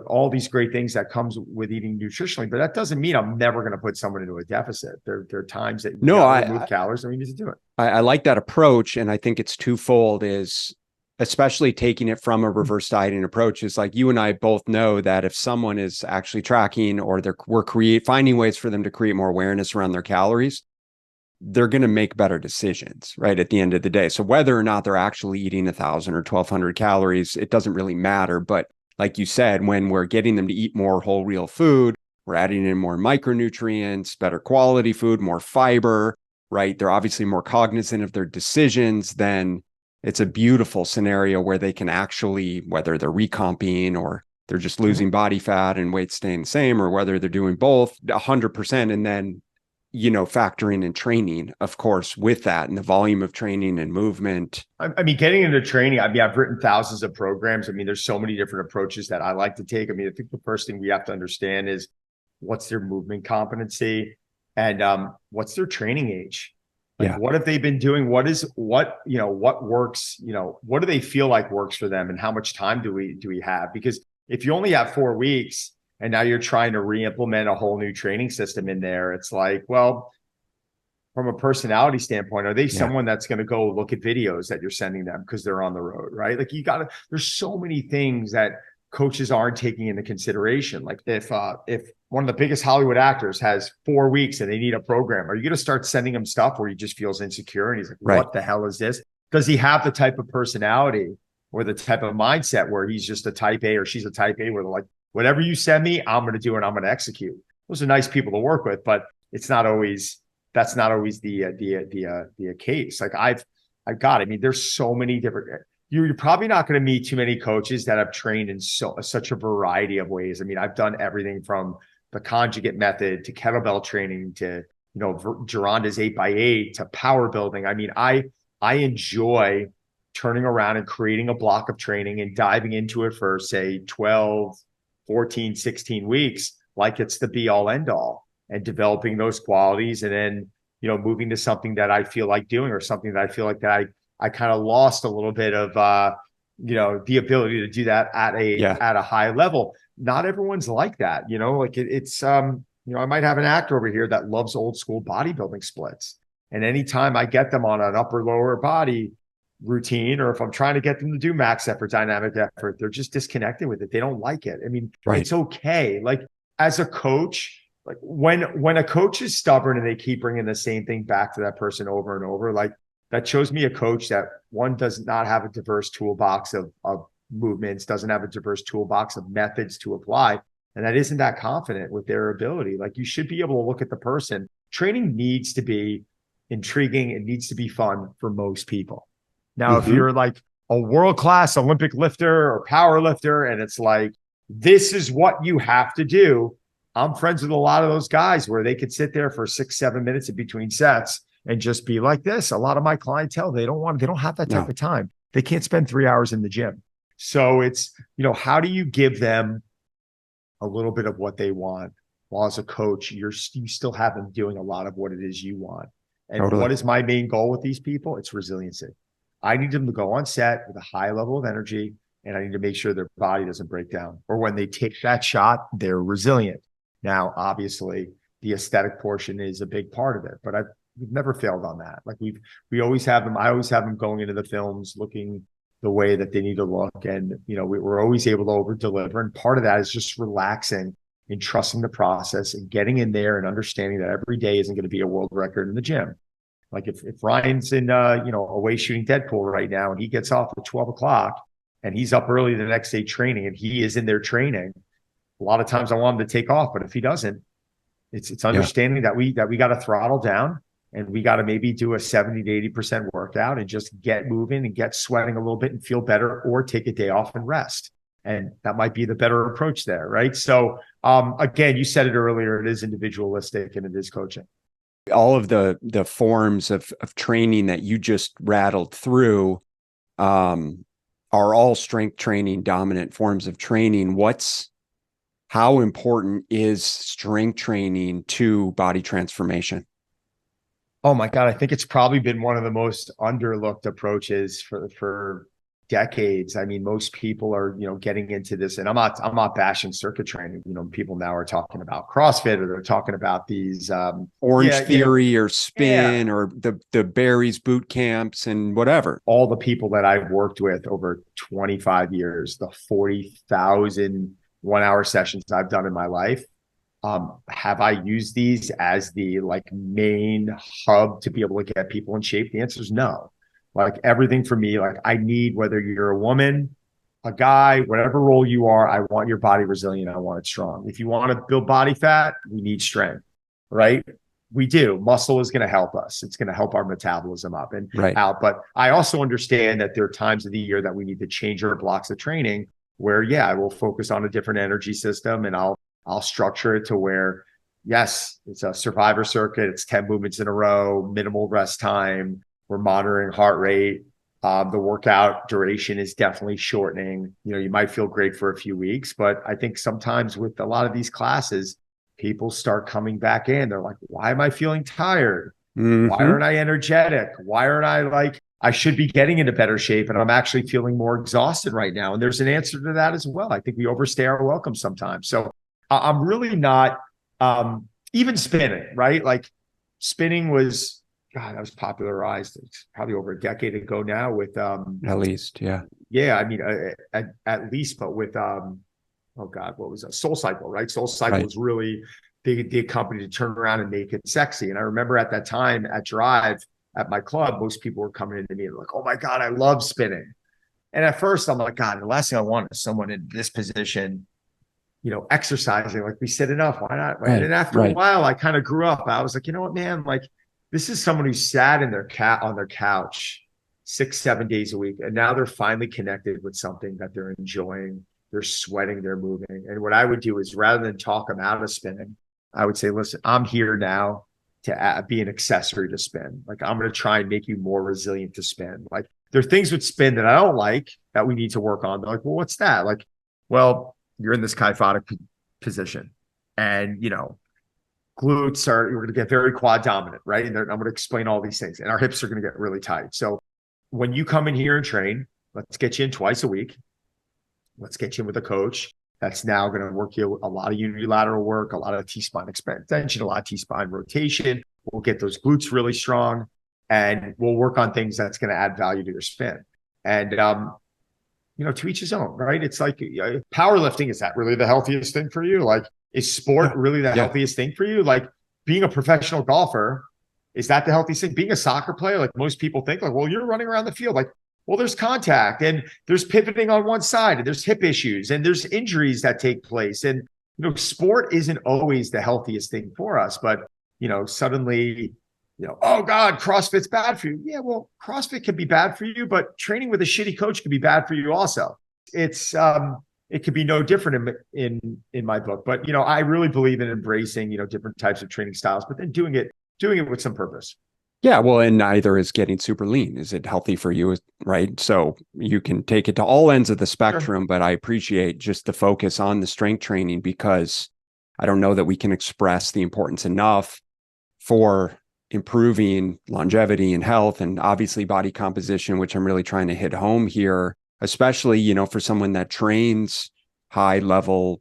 all these great things that comes with eating nutritionally. But that doesn't mean I'm never going to put someone into a deficit. There are times that you remove calories, and we need to do it. I like that approach, and I think it's twofold. Is especially taking it from a reverse dieting approach is like you and I both know that if someone is actually tracking, or we're finding ways for them to create more awareness around their calories, they're going to make better decisions, right? At the end of the day. So whether or not they're actually eating 1,000 or 1,200 calories, it doesn't really matter. But like you said, when we're getting them to eat more whole, real food, we're adding in more micronutrients, better quality food, more fiber, right? They're obviously more cognizant of their decisions. Then it's a beautiful scenario where they can actually, whether they're recomping or they're just losing body fat and weight staying the same, or whether they're doing both 100%. And then, factoring in training, of course, with that and the volume of training and movement. I mean, getting into training, I've written thousands of programs. I mean, there's so many different approaches that I like to take. I mean, I think the first thing we have to understand is what's their movement competency and what's their training age. Like, what have they been doing? What works? What do they feel like works for them, and how much time do we have? Because if you only have 4 weeks, and now you're trying to re-implement a whole new training system in there, it's like, well, from a personality standpoint, are they someone that's going to go look at videos that you're sending them because they're on the road, right? Like there's so many things that coaches aren't taking into consideration. Like if one of the biggest Hollywood actors has 4 weeks and they need a program, are you going to start sending him stuff where he just feels insecure and he's like, what the hell is this? Does he have the type of personality or the type of mindset where he's just a type A or she's a type A where they're like, whatever you send me, I'm going to do and I'm going to execute. Those are nice people to work with, but that's not always the case. Like I mean, there's so many different, you're probably not going to meet too many coaches that have trained in such a variety of ways. I mean, I've done everything from the conjugate method to kettlebell training to, Geronda's 8x8 to power building. I mean, I enjoy turning around and creating a block of training and diving into it for, say, 12, 14, 16 weeks, like it's the be all end all, and developing those qualities. And then, moving to something that I feel like doing, or something that I feel like that I kind of lost a little bit of, the ability to do that at a high level. Not everyone's like that, I might have an actor over here that loves old school bodybuilding splits. And anytime I get them on an upper lower body routine, or if I'm trying to get them to do max effort, dynamic effort, they're just disconnected with it. They don't like it. I mean, It's okay. Like as a coach, like when a coach is stubborn and they keep bringing the same thing back to that person over and over, like that shows me a coach that one does not have a diverse toolbox of movements, doesn't have a diverse toolbox of methods to apply, and that isn't that confident with their ability. Like you should be able to look at the person. Training needs to be intriguing. It needs to be fun for most people. Now, if you're like a world-class Olympic lifter or power lifter, and it's like, this is what you have to do. I'm friends with a lot of those guys where they could sit there for 6-7 minutes in between sets and just be like this. A lot of my clientele, they don't have that type of time. They can't spend 3 hours in the gym. So it's, how do you give them a little bit of what they want? While as a coach, you still have them doing a lot of what it is you want. And what is my main goal with these people? It's resiliency. I need them to go on set with a high level of energy, and I need to make sure their body doesn't break down. Or when they take that shot, they're resilient. Now, obviously, the aesthetic portion is a big part of it, but we've never failed on that. Like we always have them. I always have them going into the films looking the way that they need to look, and we're always able to over deliver. And part of that is just relaxing and trusting the process and getting in there and understanding that every day isn't going to be a world record in the gym. Like if Ryan's in, away shooting Deadpool right now, and he gets off at 12 o'clock and he's up early the next day training, and he is in there training, a lot of times I want him to take off, but if he doesn't, it's understanding that we got to throttle down, and we got to maybe do a 70 to 80% workout workout and just get moving and get sweating a little bit and feel better, or take a day off and rest. And that might be the better approach there, right? So again, you said it earlier, it is individualistic and it is coaching. All of the forms of training that you just rattled through are all strength training dominant forms of training. How important is strength training to body transformation? Oh my God, I think it's probably been one of the most underlooked approaches for decades. I mean, most people are, getting into this, and I'm not bashing circuit training. People now are talking about CrossFit, or they're talking about these Orange Theory or spin or the Barry's boot camps and whatever. All the people that I've worked with over 25 years, the 40,000 1-hour sessions I've done in my life, have I used these as the main hub to be able to get people in shape? The answer is no. Everything for me, I need, whether you're a woman, a guy, whatever role you are, I want your body resilient. I want it strong. If you want to build body fat, we need strength, right? We do. Muscle is going to help us. It's going to help our metabolism up and out. But I also understand that there are times of the year that we need to change our blocks of training where, I will focus on a different energy system, and I'll structure it to where, yes, it's a survivor circuit. It's 10 movements in a row, minimal rest time. We're monitoring heart rate. The workout duration is definitely shortening. You might feel great for a few weeks, but I think sometimes with a lot of these classes, people start coming back in. They're like, why am I feeling tired? Mm-hmm. Why aren't I energetic? Why aren't I should be getting into better shape, and I'm actually feeling more exhausted right now. And there's an answer to that as well. I think we overstay our welcome sometimes. So I'm really not, even spinning, right? Spinning was, God, that was popularized probably over a decade ago now with, at least. Yeah. Yeah. I mean, at least, but with, oh God, what was it? Soul Cycle, right? Soul Cycle was really the company to turn around and make it sexy. And I remember at that time at Drive, at my club, most people were coming into me and like, oh my God, I love spinning. And at first I'm like, God, the last thing I want is someone in this position, exercising. We said enough. Why not? Right. And after a while, I kind of grew up. I was like, you know what, man, this is someone who sat in on their couch 6-7 days a week. And now they're finally connected with something that they're enjoying. They're sweating, they're moving. And what I would do is, rather than talk them out of spinning, I would say, listen, I'm here now to be an accessory to spin. I'm going to try and make you more resilient to spin. There are things with spin that I don't like that we need to work on. They're like, well, what's that? Well, you're in this kyphotic position, and glutes we're going to get very quad dominant, right? And I'm going to explain all these things, and our hips are going to get really tight. So when you come in here and train, let's get you in twice a week. Let's get you in with a coach that's now going to work you a lot of unilateral work, a lot of T-spine extension, a lot of T-spine rotation. We'll get those glutes really strong, and we'll work on things that's going to add value to your spin. And, to each his own, right? It's like powerlifting. Is that really the healthiest thing for you? Is sport really the healthiest thing for you? Being a professional golfer, is that the healthiest thing? Being a soccer player, most people think well, you're running around the field. Well, there's contact, and there's pivoting on one side, and there's hip issues, and there's injuries that take place. And, sport isn't always the healthiest thing for us, but, suddenly, oh God, CrossFit's bad for you. Yeah, well, CrossFit can be bad for you, but training with a shitty coach can be bad for you also. It could be no different in my book, but, I really believe in embracing, different types of training styles, but then doing it with some purpose. Yeah, well, and neither is getting super lean. Is it healthy for you? Right. So you can take it to all ends of the spectrum, but I appreciate just the focus on the strength training, because I don't know that we can express the importance enough for improving longevity and health, and obviously body composition, which I'm really trying to hit home here, especially, for someone that trains high level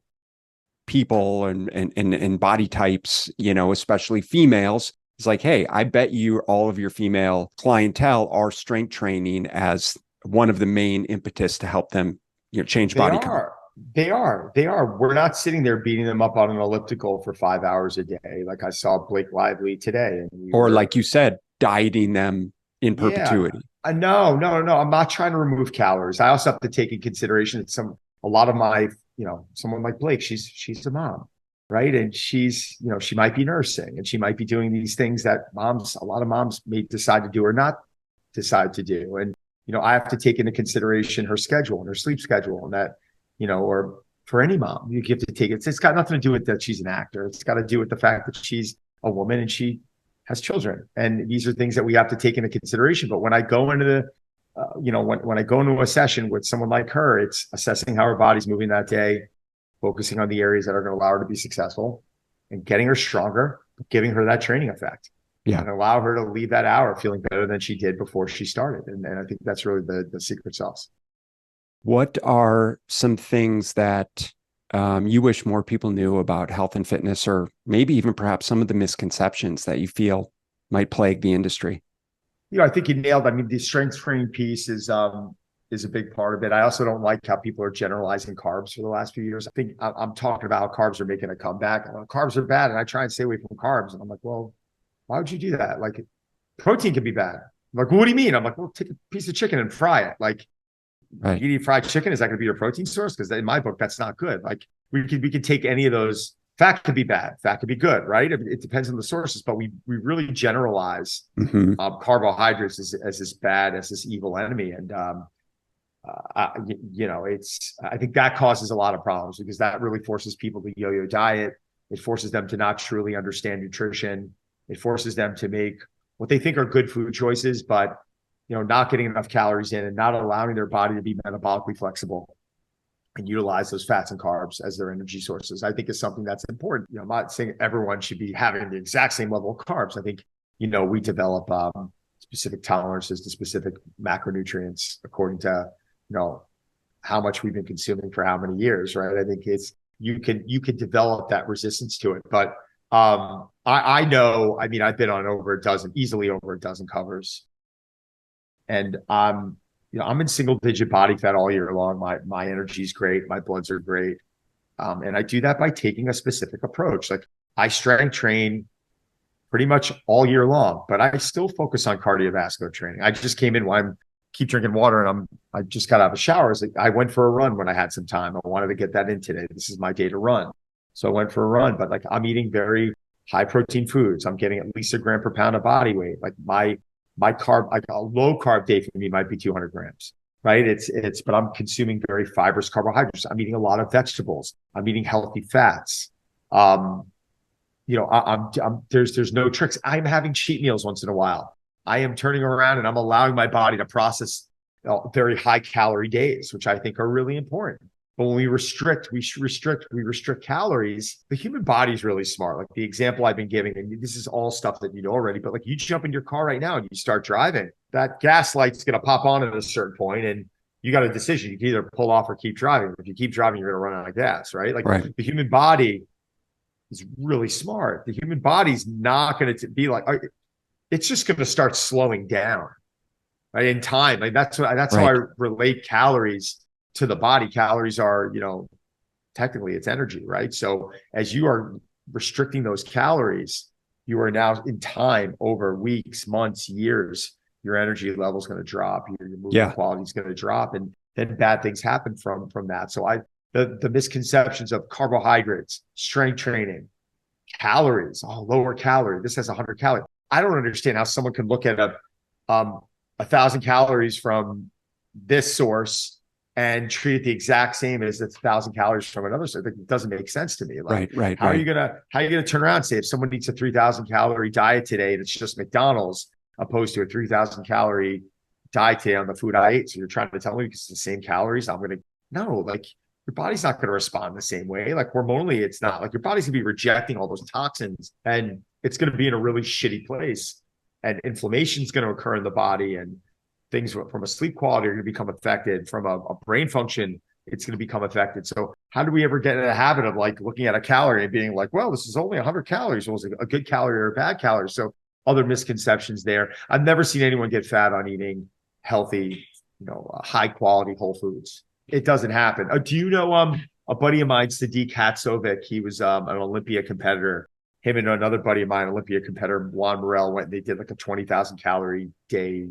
people and body types, especially females. It's like, hey, I bet you all of your female clientele are strength training as one of the main impetus to help them, change body comp. They are. We're not sitting there beating them up on an elliptical for 5 hours a day. Like I saw Blake Lively today. Or like you said, dieting them in perpetuity. No. I'm not trying to remove calories. I also have to take in consideration a lot of my, someone like Blake, she's a mom. Right. And she's, she might be nursing, and she might be doing these things that a lot of moms may decide to do, or not decide to do. And, I have to take into consideration her schedule and her sleep schedule, and that, or for any mom, you have to take it. It's got nothing to do with that she's an actor. It's got to do with the fact that she's a woman and she has children. And these are things that we have to take into consideration. But when I go into when I go into a session with someone like her, it's assessing how her body's moving that day, focusing on the areas that are going to allow her to be successful and getting her stronger, giving her that training effect. Yeah. And allow her to leave that hour feeling better than she did before she started. And I think that's really the secret sauce. What are some things that you wish more people knew about health and fitness, or maybe even perhaps some of the misconceptions that you feel might plague the industry? I think you nailed. I mean, the strength training piece is a big part of it. I also don't like how people are generalizing carbs for the last few years. I think I'm talking about how carbs are making a comeback. Carbs are bad, and I try and stay away from carbs. And I'm like, well, why would you do that? Like, protein can be bad. I'm like, well, what do you mean? I'm like, well, take a piece of chicken and fry it. Like, right. You eat fried chicken, is that going to be your protein source? Because in my book, that's not good. Like, we could take any of those. Fat could be bad. Fat could be good, right? It depends on the sources, but we really generalize carbohydrates as this bad, as this evil enemy. And I think that causes a lot of problems, because that really forces people to yo-yo diet. It forces them to not truly understand nutrition. It forces them to make what they think are good food choices, but not getting enough calories in and not allowing their body to be metabolically flexible and utilize those fats and carbs as their energy sources. I think is something that's important. I'm not saying everyone should be having the exact same level of carbs. I think, we develop specific tolerances to specific macronutrients according to, how much we've been consuming for how many years, right? I think you can develop that resistance to it. But I know, I mean, I've been on easily over a dozen covers. And I'm in single digit body fat all year long. My energy is great. My bloods are great. And I do that by taking a specific approach. Like, I strength train pretty much all year long, but I still focus on cardiovascular training. I just came in while I keep drinking water, and I just got out of a shower. I went for a run when I had some time. I wanted to get that in today. This is my day to run. So I went for a run, but like, I'm eating very high protein foods. I'm getting at least a gram per pound of body weight. Like, my carb, like a low carb day for me might be 200 grams, right? But I'm consuming very fibrous carbohydrates. I'm eating a lot of vegetables. I'm eating healthy fats. There's no tricks. I'm having cheat meals once in a while. I am turning around and I'm allowing my body to process very high calorie days, which I think are really important. But when we restrict calories, the human body is really smart. Like the example I've been giving, and this is all stuff that you know already, but like you jump in your car right now and you start driving, that gas light's going to pop on at a certain point, and you got a decision. You can either pull off or keep driving. If you keep driving, you're going to run out of gas, right? Like right. The human body is really smart. The human body's not going to be like, it's just going to start slowing down, right? In time. Like that's right. How I relate calories to the body. Calories are, technically it's energy, right? So as you are restricting those calories, you are now in time over weeks, months, years, your energy level is going to drop, your movement quality is going to drop, and then bad things happen from that. So the misconceptions of carbohydrates, strength training, calories, lower calorie, this has 100 calories. I don't understand how someone can look at 1,000 calories from this source and treat it the exact same as 1,000 calories from another source. It doesn't make sense to me. Like, right. How are you gonna turn around and say, if someone eats a 3,000 calorie diet today, that's just McDonald's, opposed to a 3,000 calorie diet today on the food I ate? So you're trying to tell me because it's the same calories, no, like your body's not going to respond the same way. Like hormonally, it's not. Like your body's gonna be rejecting all those toxins, and it's going to be in a really shitty place, and inflammation is going to occur in the body, and things from a sleep quality are going to become affected. From a brain function, it's going to become affected. So how do we ever get in a habit of like looking at a calorie and being like, well, this is only 100 calories. Was it a good calorie or a bad calorie? So other misconceptions there. I've never seen anyone get fat on eating healthy, high quality whole foods. It doesn't happen. Do you know a buddy of mine, Sadiq, he was an Olympia competitor. Him and another buddy of mine, Olympia competitor, Juan Morel, went and they did like a 20,000 calorie day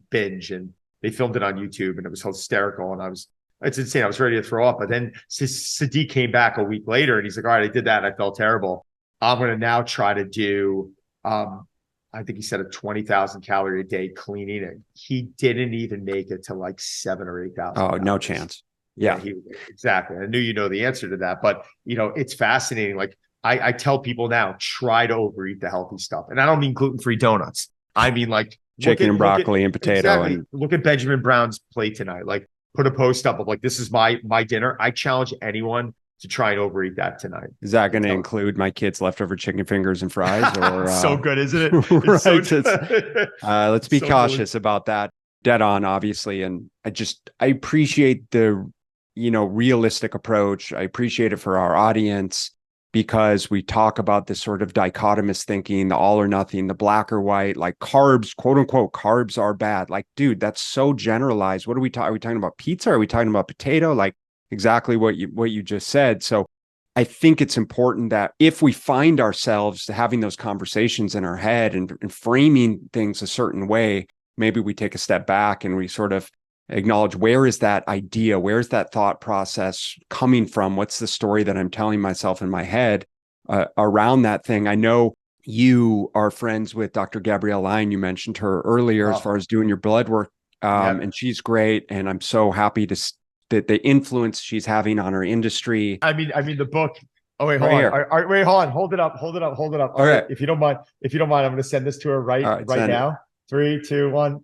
binge, and they filmed it on YouTube, and it was hysterical. And it's insane. I was ready to throw up. But then Sadiq came back a week later and he's like, all right, I did that and I felt terrible. I'm going to now try to do I think he said a 20,000 calorie a day cleaning it. He didn't even make it to like 7 or 8,000. Oh, no chance. Yeah, exactly. I knew you know the answer to that, but it's fascinating. Like I tell people now, try to overeat the healthy stuff. And I don't mean gluten-free donuts. I mean like chicken and broccoli and potato. Exactly. And look at Benjamin Brown's plate tonight. Like put a post up of like, this is my dinner. I challenge anyone to try and overeat that tonight. Is that going to include my kids' leftover chicken fingers and fries? Or so good, isn't it? Right. So let's be cautious about that. Dead on, obviously. And I appreciate the, realistic approach. I appreciate it for our audience because we talk about this sort of dichotomous thinking, the all or nothing, the black or white, like carbs, quote unquote, carbs are bad. Like, dude, that's so generalized. What are we talking? Are we talking about pizza? Are we talking about potato? Like, exactly what you just said. So I think it's important that if we find ourselves having those conversations in our head and framing things a certain way, maybe we take a step back and we sort of acknowledge, where is that idea? Where's that thought process coming from? What's the story that I'm telling myself in my head around that thing? I know you are friends with Dr. Gabrielle Lyon. You mentioned her earlier as far as doing your blood work. And she's great. And I'm so happy that the influence she's having on our industry. I mean the book. Oh wait, hold on. Wait, hold on. Hold it up. All right. If you don't mind, I'm going to send this to her right now. 3, 2, 1.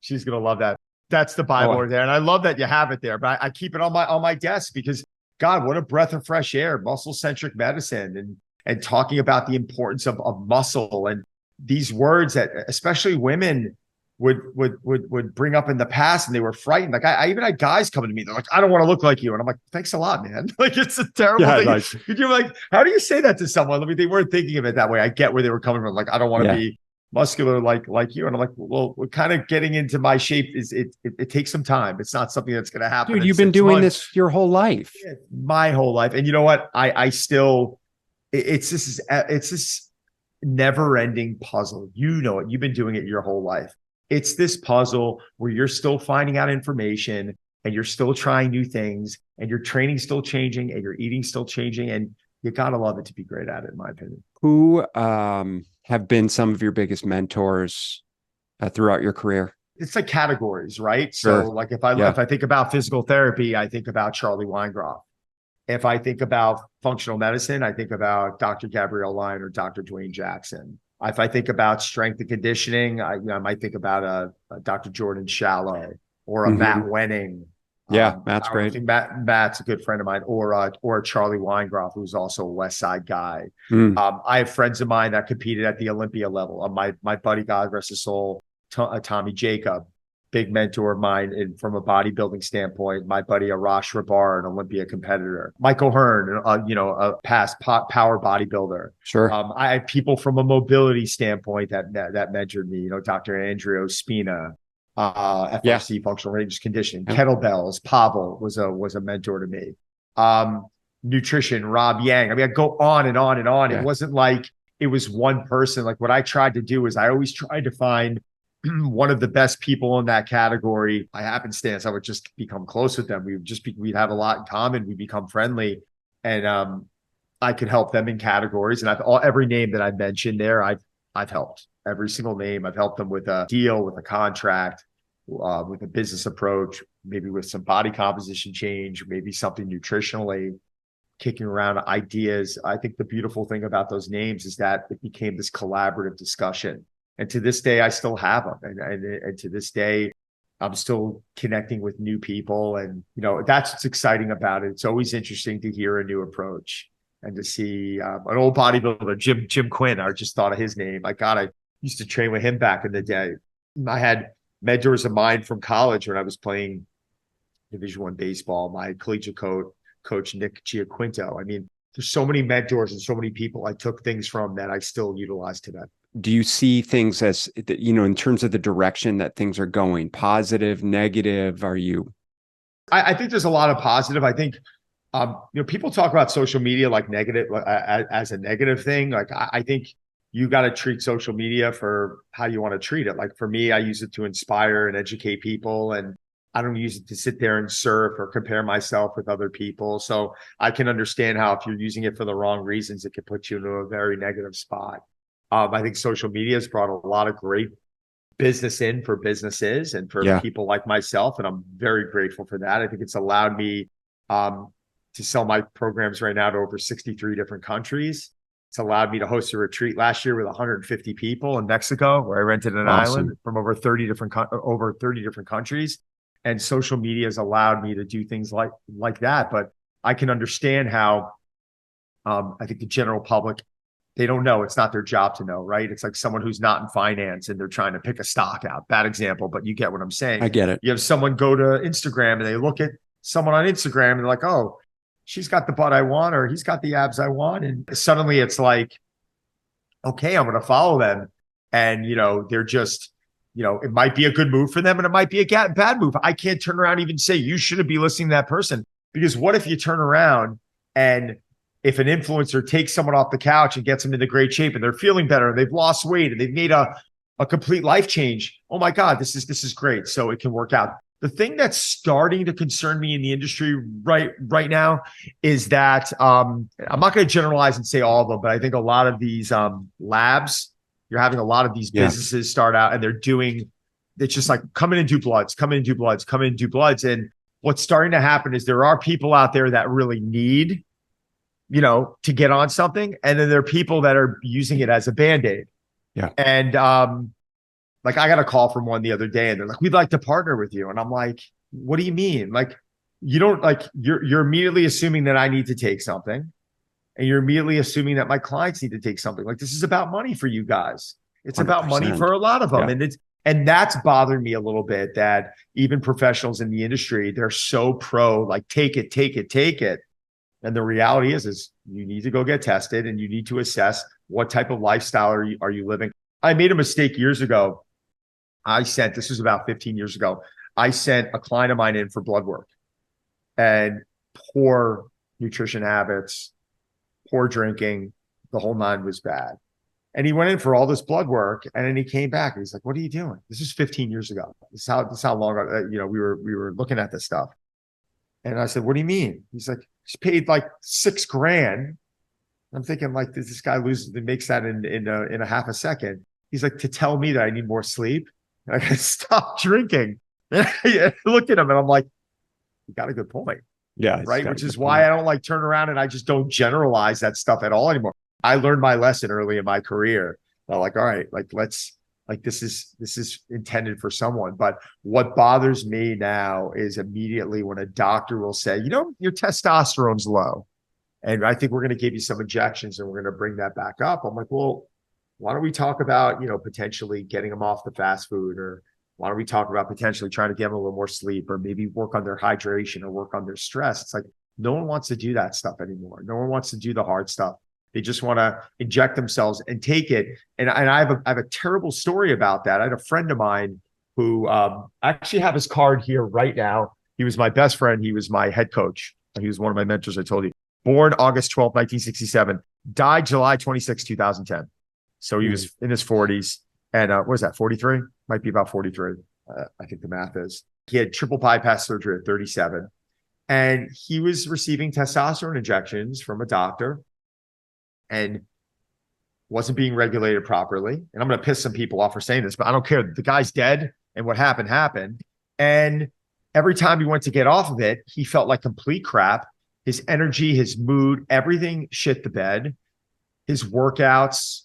She's going to love that. That's the Bible there, and I love that you have it there. But I keep it on my desk because God, what a breath of fresh air! Muscle centric medicine and talking about the importance of muscle and these words that especially women would bring up in the past, and they were frightened. Like I even had guys coming to me, they're like, I don't want to look like you. And I'm like, thanks a lot, man. Like it's a terrible thing. Nice. You're like, how do you say that to someone? I mean, they weren't thinking of it that way. I get where they were coming from. Like, I don't want to be muscular like you. And I'm like, well, we're kind of getting into my shape is it takes some time. It's not something that's going to happen. Dude, you've been doing this your whole life. Yeah, my whole life. And you know what? I still, it's this never ending puzzle. You know it. You've been doing it your whole life. It's this puzzle where you're still finding out information and you're still trying new things and your training's still changing and your eating still changing. And you got to love it to be great at it, in my opinion. Who have been some of your biggest mentors throughout your career? It's like categories, right? Sure. So like if I think about physical therapy, I think about Charlie Weingroff. If I think about functional medicine, I think about Dr. Gabrielle Lyon or Dr. Dwayne Jackson. If I think about strength and conditioning, I might think about a Dr. Jordan Shallow or a Matt Wenning. Yeah, Matt's great. Matt's a good friend of mine, or Charlie Weingroff, who's also a West Side guy. I have friends of mine that competed at the Olympia level. My buddy, God rest his soul, Tommy Jacob, big mentor of mine from a bodybuilding standpoint. My buddy Arash Rabar, an Olympia competitor. Michael Hearn, a past power bodybuilder. Sure. I have people from a mobility standpoint that mentored me. Dr. Andrea Ospina. FRC, functional range conditioning, kettlebells. Pavel was a mentor to me. Nutrition, Rob Yang. I mean, I go on and on and on. It wasn't like it was one person. Like what I tried to do is I always tried to find one of the best people in that category. By happenstance, I would just become close with them. We'd have a lot in common. We'd become friendly, and I could help them in categories. And every name that I mentioned there, I've helped. Every single name, I've helped them with a deal, with a contract, with a business approach, maybe with some body composition change, maybe something nutritionally, kicking around ideas. I think the beautiful thing about those names is that it became this collaborative discussion. And to this day, I still have them. And to this day, I'm still connecting with new people. And, that's what's exciting about it. It's always interesting to hear a new approach and to see an old bodybuilder, Jim Quinn. I just thought of his name. My God, I used to train with him back in the day. I had mentors of mine from college when I was playing Division I baseball. My collegiate coach, Nick Giaquinto. I mean, there's so many mentors and so many people I took things from that I still utilize today. Do you see things as, in terms of the direction that things are going, positive, negative? Are you? I think there's a lot of positive. I think, people talk about social media like negative, as a negative thing. Like I think you got to treat social media for how you want to treat it. Like for me, I use it to inspire and educate people, and I don't use it to sit there and surf or compare myself with other people. So I can understand how if you're using it for the wrong reasons, it can put you into a very negative spot. I think social media has brought a lot of great business in for businesses and for people like myself. And I'm very grateful for that. I think it's allowed me to sell my programs right now to over 63 different countries. It's allowed me to host a retreat last year with 150 people in Mexico, where I rented an island from over 30 different countries. And social media has allowed me to do things like that. But I can understand how I think the general public, they don't know. It's not their job to know, right? It's like someone who's not in finance and they're trying to pick a stock out. Bad example, but you get what I'm saying. I get it. You have someone go to Instagram and they look at someone on Instagram and they're like, oh, she's got the butt I want, or he's got the abs I want. And suddenly it's like, okay, I'm going to follow them. And, they're just, it might be a good move for them and it might be a bad move. I can't turn around and even say you shouldn't be listening to that person, because what if you turn around and if an influencer takes someone off the couch and gets them into great shape and they're feeling better and they've lost weight and they've made a complete life change? Oh my God, this is great. So it can work out. The thing that's starting to concern me in the industry right now is that I'm not going to generalize and say all of them, but I think a lot of these labs, you're having a lot of these businesses start out and it's just like, come in and do bloods, come in and do bloods, come in and do bloods. And what's starting to happen is there are people out there that really need, to get on something. And then there are people that are using it as a Band-Aid. Yeah. And like I got a call from one the other day and they're like, we'd like to partner with you. And I'm like, what do you mean? Like, you don't you're immediately assuming that I need to take something, and you're immediately assuming that my clients need to take something. Like, this is about money for you guys. It's 100%. About money for a lot of them. Yeah. And that's bothering me a little bit, that even professionals in the industry, they're so pro, like, take it, take it, take it. And the reality is you need to go get tested and you need to assess what type of lifestyle are you living. I made a mistake years ago. This was about 15 years ago. I sent a client of mine in for blood work, and poor nutrition habits, poor drinking, the whole nine was bad. And he went in for all this blood work, and then he came back and he's like, what are you doing? This is 15 years ago. This is how long we were looking at this stuff. And I said, what do you mean? He's like, he's paid like $6,000. I'm thinking, like, this guy makes that in a half a second. He's like, to tell me that I need more sleep and I gotta stop drinking. And I looked at him and I'm like, you got a good point. Yeah. Right. Which is why I don't like turn around and I just don't generalize that stuff at all anymore. I learned my lesson early in my career. I'm like, all right, this is intended for someone. But what bothers me now is immediately when a doctor will say, your testosterone's low, and I think we're going to give you some injections and we're going to bring that back up. I'm like, well, why don't we talk about, potentially getting them off the fast food, or why don't we talk about potentially trying to give them a little more sleep, or maybe work on their hydration or work on their stress? It's like, no one wants to do that stuff anymore. No one wants to do the hard stuff. They just want to inject themselves and take it. And I have a terrible story about that. I had a friend of mine who I actually have his card here right now. He was my best friend. He was my head coach. He was one of my mentors, I told you. Born August 12th, 1967. Died July 26, 2010. So he was in his 40s. And what was that, 43? Might be about 43. I think the math is. He had triple bypass surgery at 37. And he was receiving testosterone injections from a doctor and wasn't being regulated properly. And I'm going to piss some people off for saying this, but I don't care. The guy's dead, and what happened. And every time he went to get off of it, he felt like complete crap. His energy, his mood, everything shit the bed. His workouts,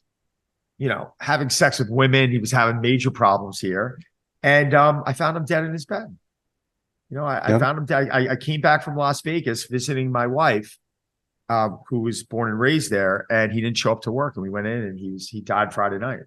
having sex with women, he was having major problems here. And I found him dead in his bed. I found him dead. I came back from Las Vegas visiting my wife, who was born and raised there, and he didn't show up to work. And we went in, and he died Friday night.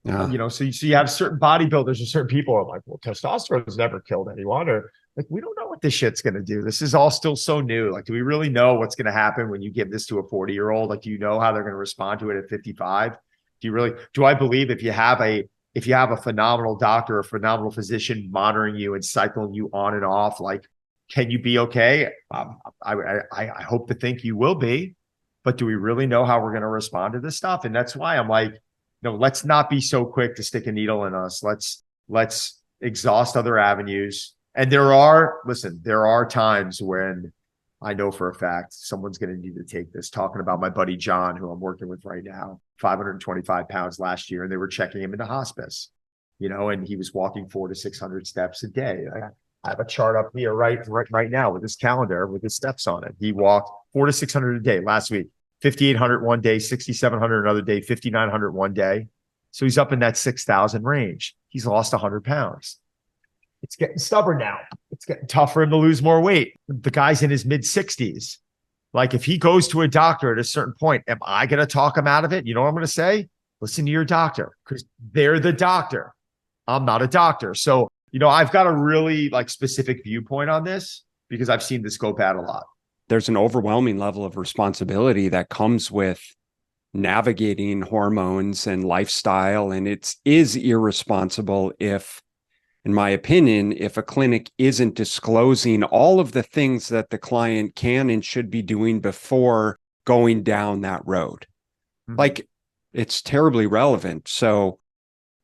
So you have certain bodybuilders and certain people are like, well, testosterone has never killed anyone, or like, we don't know what this shit's going to do. This is all still so new. Like, do we really know what's going to happen when you give this to a 40-year-old? Like, do you know how they're going to respond to it at 55? Do I believe if you have a phenomenal doctor, a phenomenal physician monitoring you and cycling you on and off, like, can you be okay? I hope to think you will be, but do we really know how we're going to respond to this stuff? And that's why I'm like, let's not be so quick to stick a needle in us. Let's exhaust other avenues. And there are times when I know for a fact someone's going to need to take this. Talking about my buddy John, who I'm working with right now, 525 pounds last year, and they were checking him into hospice, and he was walking 400 to 600 steps a day. I have a chart up here right now with his calendar with his steps on it. He walked 400 to 600 a day last week, 5,800 one day, 6,700 another day, 5,900 one day. So he's up in that 6,000 range. He's lost 100 pounds. It's getting stubborn now. It's getting tough for him to lose more weight. The guy's in his mid 60s. Like, if he goes to a doctor at a certain point, am I going to talk him out of it? You know what I'm going to say? Listen to your doctor, because they're the doctor. I'm not a doctor. So, I've got a really specific viewpoint on this because I've seen this go bad a lot. There's an overwhelming level of responsibility that comes with navigating hormones and lifestyle. And it is irresponsible if, in my opinion, if a clinic isn't disclosing all of the things that the client can and should be doing before going down that road. Mm-hmm. It's terribly relevant. So,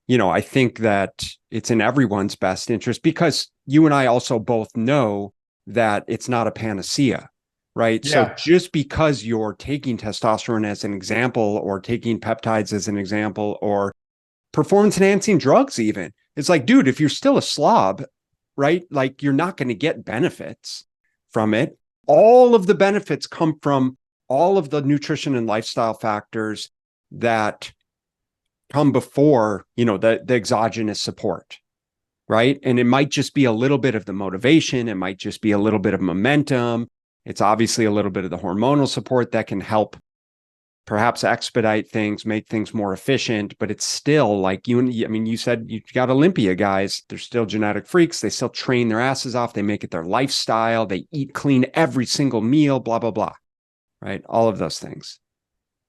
I think that it's in everyone's best interest, because you and I also both know that it's not a panacea, right? Yeah. So just because you're taking testosterone as an example, or taking peptides as an example, or performance enhancing drugs even, it's like, dude, if you're still a slob, right? You're not going to get benefits from it. All of the benefits come from all of the nutrition and lifestyle factors that come before, the exogenous support, right? And it might just be a little bit of the motivation. It might just be a little bit of momentum. It's obviously a little bit of the hormonal support that can help perhaps expedite things, make things more efficient, but it's still you said you got Olympia guys, they're still genetic freaks. They still train their asses off. They make it their lifestyle. They eat clean every single meal, blah, blah, blah, right? All of those things.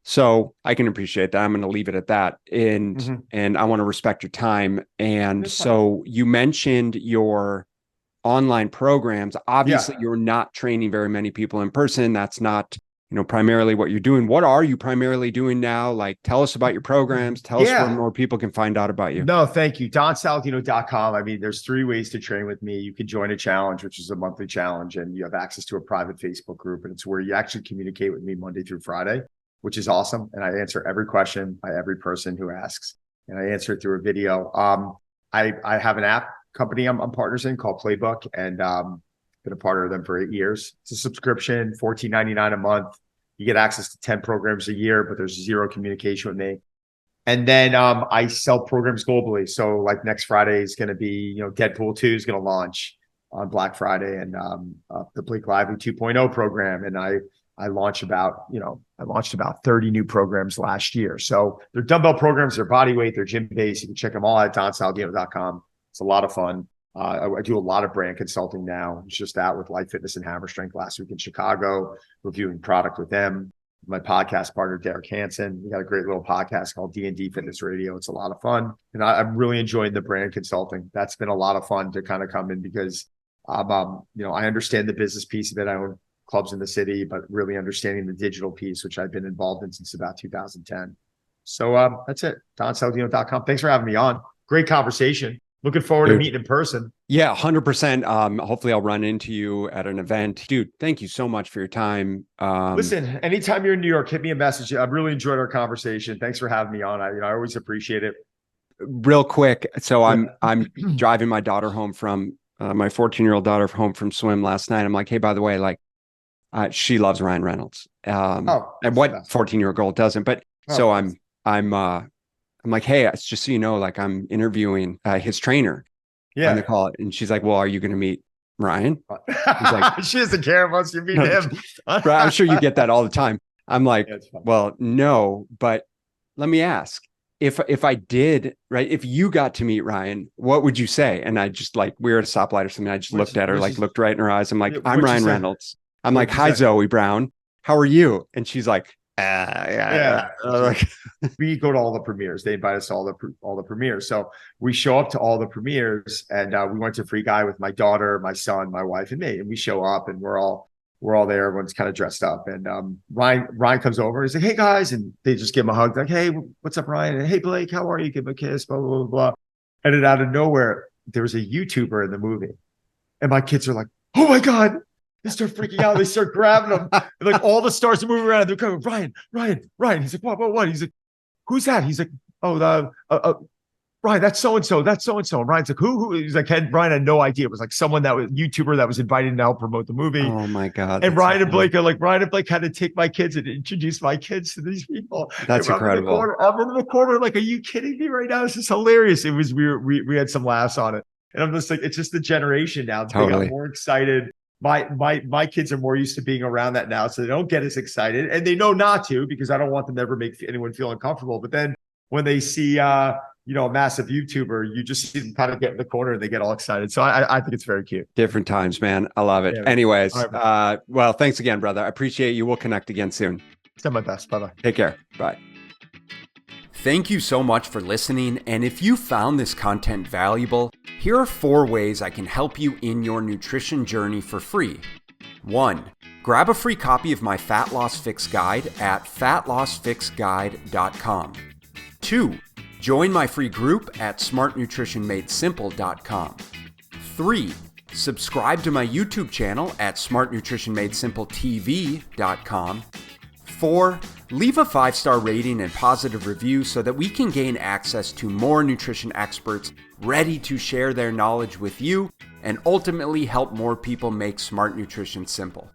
So I can appreciate that. I'm going to leave it at that. And I want to respect your time. And so you mentioned your online programs. Obviously, you're not training very many people in person. That's not, primarily what you're doing. What are you primarily doing now? Tell us about your programs. Tell us where more people can find out about you. No, thank you. DonSaladino.com. There's 3 ways to train with me. You can join a challenge, which is a monthly challenge, and you have access to a private Facebook group. And it's where you actually communicate with me Monday through Friday, which is awesome. And I answer every question by every person who asks, and I answer it through a video. I have an app company I'm partners in called Playbook, and been a partner of them for 8 years. It's a subscription, $14.99 a month. You get access to 10 programs a year, but there's zero communication with me. And then I sell programs globally. So next Friday is going to be, Deadpool 2 is going to launch on Black Friday, and the Blake Lively 2.0 program. And I launched about 30 new programs last year. So they're dumbbell programs, they're body weight, they're gym based. You can check them all at donsaladino.com. It's a lot of fun. I do a lot of brand consulting now. I was just out with Life Fitness and Hammer Strength last week in Chicago, reviewing product with them. My podcast partner, Derek Hansen, we got a great little podcast called D&D Fitness Radio. It's a lot of fun. And I'm really enjoying the brand consulting. That's been a lot of fun to kind of come in, because I understand the business piece of it. I own clubs in the city, but really understanding the digital piece, which I've been involved in since about 2010. So that's it. DonSaladino.com. Thanks for having me on. Great conversation. Looking forward to meeting in person. Yeah, 100%. Hopefully I'll run into you at an event. Dude, thank you so much for your time. Listen, anytime you're in New York, hit me a message. I've really enjoyed our conversation. Thanks for having me on. I always appreciate it. Real quick. So I'm driving my daughter home from my 14-year-old daughter home from swim last night. I'm like, hey, by the way, she loves Ryan Reynolds. And what 14-year-old girl doesn't? But so I'm like, hey, it's just so you know, I'm interviewing his trainer on the call. And she's like, well, are you going to meet Ryan? He's like, she doesn't care once you meet him. I'm sure you get that all the time. I'm like, well, no, but let me ask, if I did, right, if you got to meet Ryan, what would you say? And I just we were at a stoplight or something. I just looked at her, looked right in her eyes. I'm like, I'm Ryan Reynolds. I'm like, hi, Zoe Brown. How are you? And she's like, yeah. We go to all the premieres. They invite us to all the premieres. So we show up to all the premieres, and we went to Free Guy with my daughter, my son, my wife, and me. And we show up, and we're all there. Everyone's kind of dressed up. And Ryan comes over. He's like, hey guys, and they just give him a hug. Like, hey, what's up, Ryan? And hey, Blake, how are you? Give him a kiss. Blah blah blah blah. And then out of nowhere, there was a YouTuber in the movie, and my kids are like, oh my god, They start freaking out. They start grabbing him. And like all the stars are moving around. They're coming, Ryan. He's like, what? He's like, who's that? He's like, oh, Ryan, that's so-and-so. That's so-and-so. And Ryan's like, who? He's like, Ryan had no idea. It was like someone that was YouTuber that was invited to help promote the movie. Oh my God. And Ryan and Blake are like, Ryan and Blake had to take my kids and introduce my kids to these people. That's incredible. I'm in the corner, like, are you kidding me right now? This is hilarious. It was, we had some laughs on it. And I'm just like, it's just the generation now. Totally. They got more excited. My kids are more used to being around that now, so they don't get as excited. And they know not to, because I don't want them to ever make anyone feel uncomfortable. But then when they see a massive YouTuber, you just see them kind of get in the corner and they get all excited. So I think it's very cute. Different times, man. I love it. Yeah, anyways, right, well, thanks again, brother. I appreciate you. We'll connect again soon. Done my best. Bye-bye. Take care. Bye. Thank you so much for listening. And if you found this content valuable, here are 4 ways I can help you in your nutrition journey for free. 1. Grab a free copy of my Fat Loss Fix Guide at fatlossfixguide.com. 2. Join my free group at smartnutritionmadesimple.com. 3. Subscribe to my YouTube channel at smartnutritionmadesimpletv.com. 4. Leave a 5-star rating and positive review so that we can gain access to more nutrition experts ready to share their knowledge with you and ultimately help more people make smart nutrition simple.